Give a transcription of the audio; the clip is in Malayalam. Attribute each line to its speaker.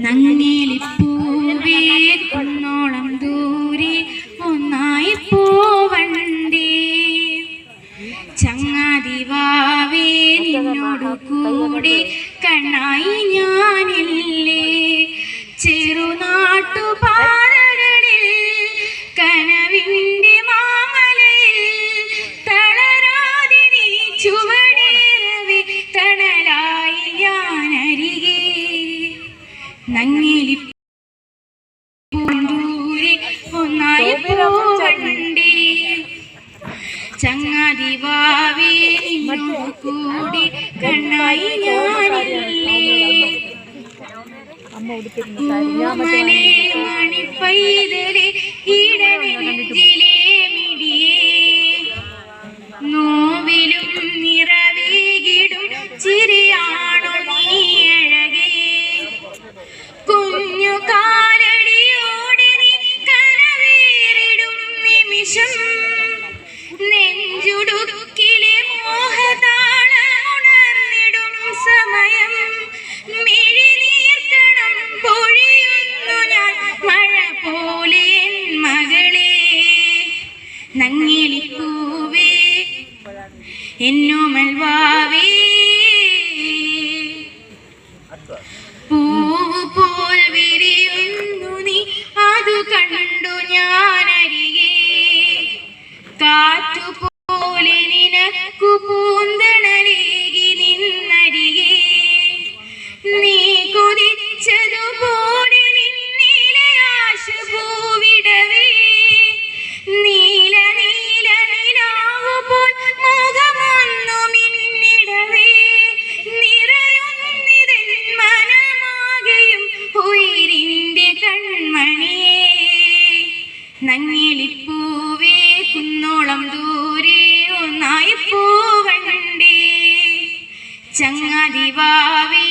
Speaker 1: നങ്ങേലിപ്പൂവേ കുന്നോളം ദൂരെ ഒന്നായി പോവണ്ടേ ചങ്ങാതിവാവേ നിന്നോടു കൂടെ കണ്ണായി ഞാനില്ലേ ചെറുനാട്ടുപാതകളിൽ കനവിൻ്റെ മാമലയിൽ തളരാതെ നീ ചുവടേറവേ തണലായി ഞാനരികെ നങ്ങേലിപ്പൂന്തൂരെ ഒന്നായി പോവണ്ടേ ചങ്ങാതിവാവേ നിന്നോടു കൂടി കണ്ണായി ഞാനില്ലേ ഓമലേ മണിപ്പൈതലേ ഇടനെഞ്ചിലേ മിടിയേ നോവിലും നിറവേകിടും ചിരിയാണു നീ അഴകേ കുഞ്ഞു കാലടിയോടെ നീ കനവേറിടും നിമിഷം നെഞ്ചുടുക്കിലെ മോഹതാളമുണർന്നിടും സമയം മിഴിനീർക്കണം പൊഴിയുന്നു ഞാൻ മഴ പോലെ മകളെ നങ്ങേലിപ്പൂവേ എന്നോമൽ വാവേ പൂവ് പോൽ വിരിയുന്നു നീ അതു കണ്ടു ഞാനരികെ കാറ്റുപോലെ നിനക്കു പൂന്തണലേകി നിന്നരികെ നീ കൊതിച്ചതുപോലെ നിന്നിലെ ആശ പൂവിടവേ നീല നീല നിലാവു പോൽ മുഖമൊന്നു മിന്നിടവേ നിറയുന്നിതൻ മനമാകെയും ഉയിരിൻ്റെ കൺമണിയേ നങ്ങേലിപ്പൂവേ കുന്നോളം ദൂരെ ഒന്നായി പോവണ്ടേ ചങ്ങാതിവാവേ